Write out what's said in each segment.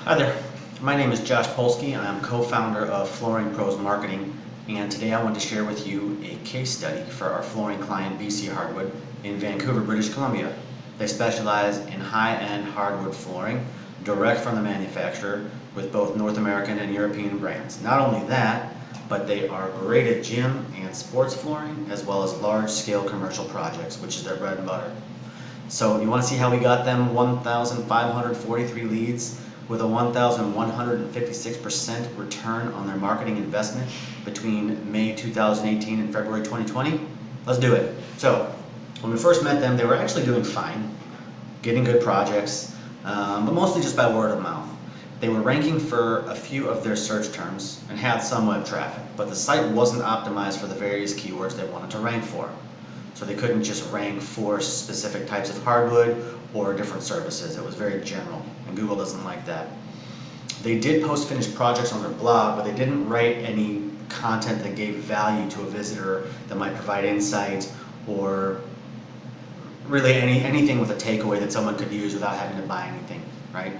Hi there, my name is Josh Polsky. I'm co-founder of Flooring Pros Marketing, and today I want to share with you a case study for our flooring client BC Hardwood in Vancouver, British Columbia. They specialize in high-end hardwood flooring direct from the manufacturer with both North American and European brands. Not only that, but they are great at gym and sports flooring as well as large-scale commercial projects, which is their bread and butter. So you want to see how we got them 1,543 leads with a 1,156% return on their marketing investment between May 2018 and February 2020? Let's do it. So when we first met them, they were actually doing fine, getting good projects, but mostly just by word of mouth. They were ranking for a few of their search terms and had some web traffic, but the site wasn't optimized for the various keywords they wanted to rank for. So they couldn't just rank for specific types of hardwood or different services. It was very general, and Google doesn't like that. They did post finished projects on their blog, but they didn't write any content that gave value to a visitor that might provide insight or really anything with a takeaway that someone could use without having to buy anything, right?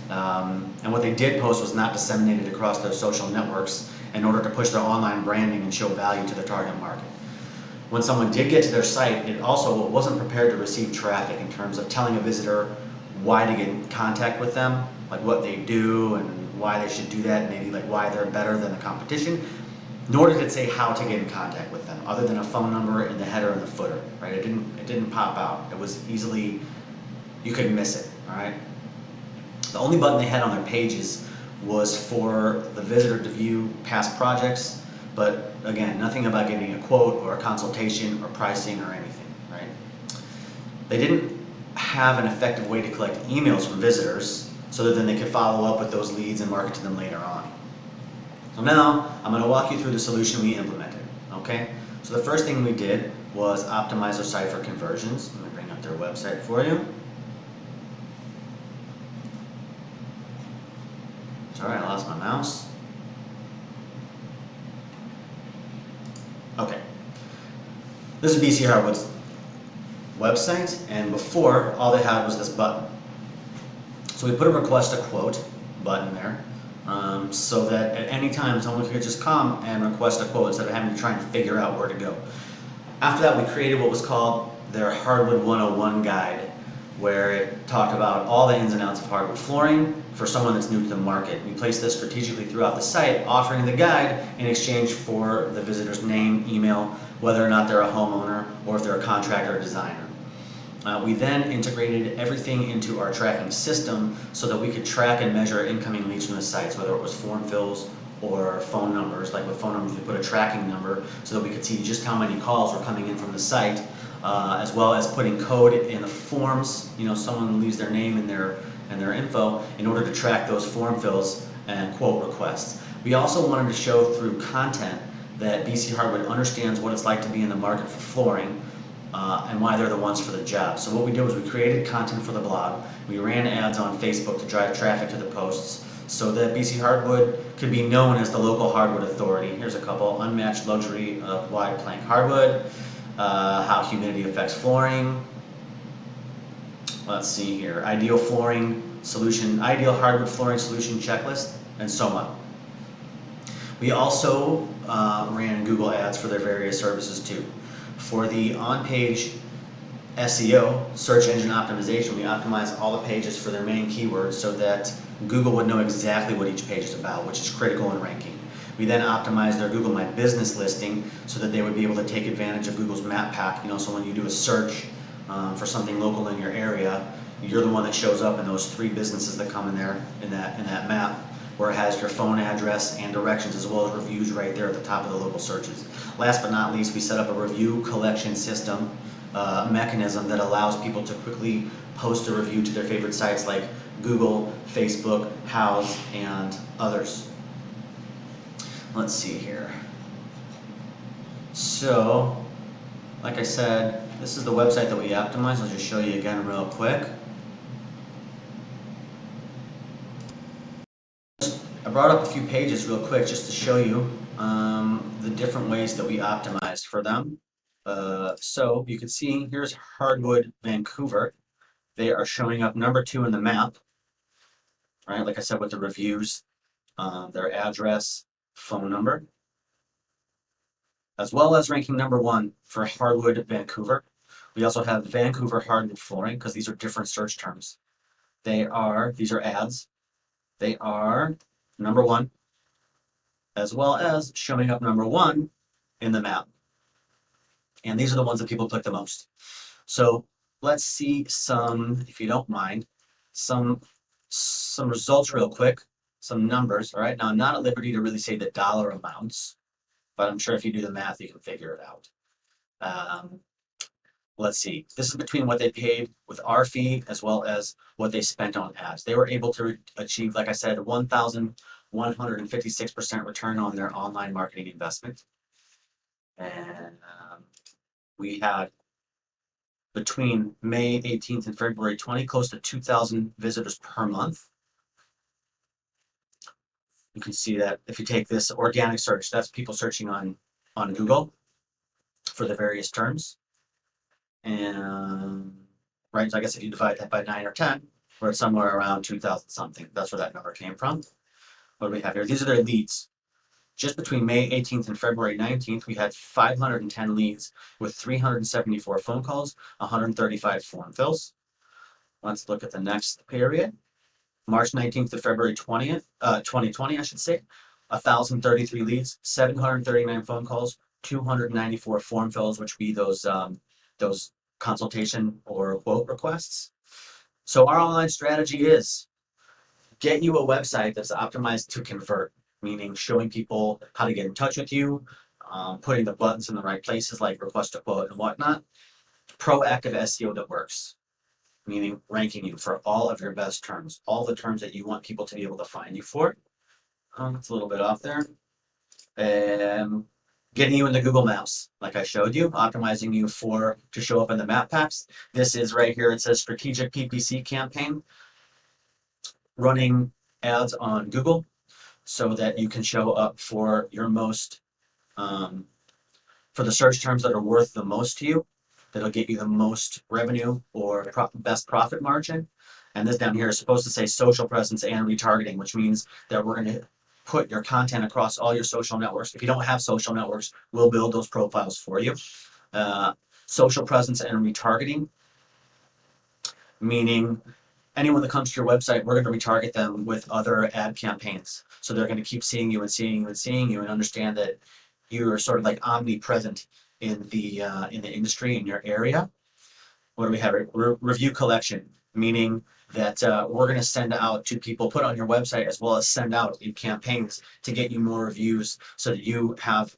And what they did post was not disseminated across their social networks in order to push their online branding and show value to the target market. When someone did get to their site, it also wasn't prepared to receive traffic in terms of telling a visitor why to get in contact with them, like what they do and why they should do that, maybe like why they're better than the competition, nor did it say how to get in contact with them, other than a phone number in the header and the footer, right? It didn't pop out. It was easily, you could miss it, all right? The only button they had on their pages was for the visitor to view past projects, but again, nothing about getting a quote or a consultation or pricing or anything, right? They didn't have an effective way to collect emails from visitors so that then they could follow up with those leads and market to them later on. So now I'm going to walk you through the solution we implemented, okay? So the first thing we did was optimize our site for conversions. Let me bring up their website for you. Sorry, I lost my mouse. Okay, this is BC Hardwood's website, and before, all they had was this button. So we put a request a quote button there, so that at any time someone could just come and request a quote instead of having to try and figure out where to go. After that, we created what was called their Hardwood 101 guide, where it talked about all the ins and outs of hardwood flooring for someone that's new to the market. We placed this strategically throughout the site, offering the guide in exchange for the visitor's name, email, whether or not they're a homeowner or if they're a contractor or designer. We then integrated everything into our tracking system so that we could track and measure incoming leads from the sites, whether it was form fills or phone numbers. Like with phone numbers, we put a tracking number so that we could see just how many calls were coming in from the site, as well as putting code in the forms. You know, someone leaves their name and their info in order to track those form fills and quote requests. We also wanted to show through content that BC Hardwood understands what it's like to be in the market for flooring, and why they're the ones for the job. So what we did was we created content for the blog. We ran ads on Facebook to drive traffic to the posts so that BC Hardwood could be known as the local hardwood authority. Here's a couple: unmatched luxury of wide plank hardwood, how humidity affects flooring. Let's see here, ideal flooring solution, ideal hardwood flooring solution checklist, and so on. We also ran Google ads for their various services too. For the on-page SEO, search engine optimization, we optimized all the pages for their main keywords so that Google would know exactly what each page is about, which is critical in ranking. We then optimized their Google My Business listing so that they would be able to take advantage of Google's map pack. You know, so when you do a search for something local in your area, you're the one that shows up in those 3 businesses that come in there in that map, where it has your phone address and directions as well as reviews right there at the top of the local searches. Last but not least, we set up a review collection system mechanism that allows people to quickly post a review to their favorite sites like Google, Facebook, Houzz, and others. Let's see here. So, like I said, this is the website that we optimized. I'll just show you again real quick. I brought up a few pages real quick just to show you the different ways that we optimized for them. So you can see here's Hardwood Vancouver. They are showing up number 2 in the map. right? Like I said, with the reviews, their address, phone number, as well as ranking #1 for hardwood Vancouver. We also have Vancouver hardwood flooring because these are different search terms. These are ads. They are #1, as well as showing up #1 in the map. And these are the ones that people click the most. So let's see some, if you don't mind, some results real quick, some numbers. All right. Now I'm not at liberty to really say the dollar amounts, but I'm sure if you do the math, you can figure it out. Um, let's see. This is between what they paid with our fee as well as what they spent on ads. They were able to achieve, like I said, 1,156% return on their online marketing investment. And we had between May 18th and February 20, close to 2,000 visitors per month. You can see that if you take this organic search, that's people searching on Google for the various terms. And right, so I guess if you divide that by 9 or 10, we're somewhere around 2,000 something. That's where that number came from. What do we have here? These are their leads. Just between May 18th and February 19th, we had 510 leads with 374 phone calls, 135 form fills. Let's look at the next period. March 19th to February 20th, 2020, I should say, 1,033 leads, 739 phone calls, 294 form fills, which would be those consultation or quote requests. So our online strategy is get you a website that's optimized to convert, meaning showing people how to get in touch with you, putting the buttons in the right places like request a quote and whatnot. Proactive SEO that works, meaning ranking you for all of your best terms, all the terms that you want people to be able to find you for. It's a little bit off there. Getting you into Google Maps, like I showed you, optimizing you to show up in the map packs. This is right here. It says strategic PPC campaign, running ads on Google so that you can show up for your most, for the search terms that are worth the most to you, that'll get you the most revenue or best profit margin. And this down here is supposed to say social presence and retargeting, which means that we're going to put your content across all your social networks. If you don't have social networks, we'll build those profiles for you. Social presence and retargeting, meaning anyone that comes to your website, we're going to retarget them with other ad campaigns. So they're going to keep seeing you and seeing you and seeing you and understand that you're sort of like omnipresent in the industry, in your area. What do we have? Review collection, meaning that we're going to send out to people, put on your website as well as send out in campaigns to get you more reviews so that you have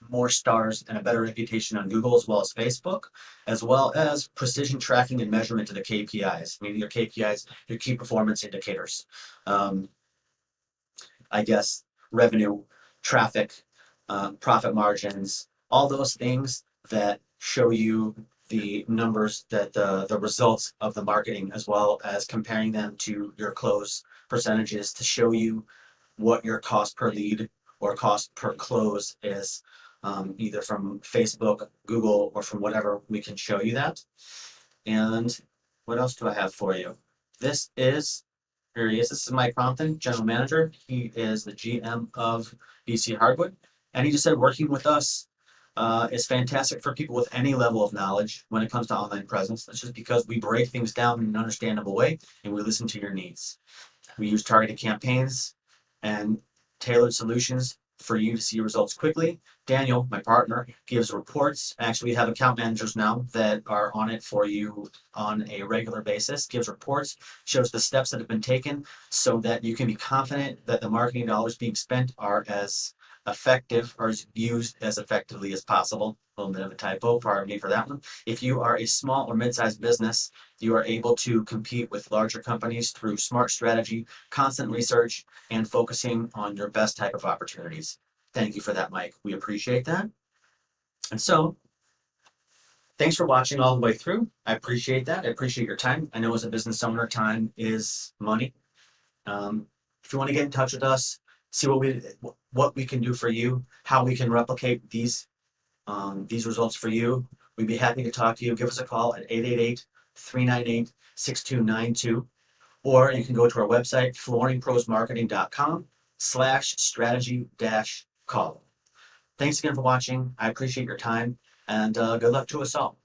more stars and a better reputation on Google as well as Facebook, as well as precision tracking and measurement to the KPIs, meaning your KPIs, your key performance indicators. I guess revenue, traffic, profit margins, all those things that show you the numbers, that the results of the marketing, as well as comparing them to your close percentages to show you what your cost per lead or cost per close is, either from Facebook, Google, or from whatever we can show you that. And what else do I have for you? This is Here he is. This is Mike Crompton, General Manager. He is the GM of BC Hardwood. And he just said working with us is fantastic for people with any level of knowledge when it comes to online presence. That's just because we break things down in an understandable way and we listen to your needs. We use targeted campaigns and tailored solutions for you to see results quickly. Daniel, my partner, gives reports. Actually, we have account managers now that are on it for you on a regular basis, gives reports, shows the steps that have been taken so that you can be confident that the marketing dollars being spent are as effective or as used as effectively as possible. A little bit of a typo, pardon me for that one. If you are a small or mid-sized business, you are able to compete with larger companies through smart strategy, constant research, and focusing on your best type of opportunities. Thank you for that, Mike. We appreciate that. And so, thanks for watching all the way through. I appreciate that. I appreciate your time. I know as a business owner, time is money. If you want to get in touch with us, see what we can do for you, how we can replicate these results for you, we'd be happy to talk to you. Give us a call at 888-398-6292, or you can go to our website, flooringprosmarketing.com/strategy-call. Thanks again for watching. I appreciate your time, and good luck to us all.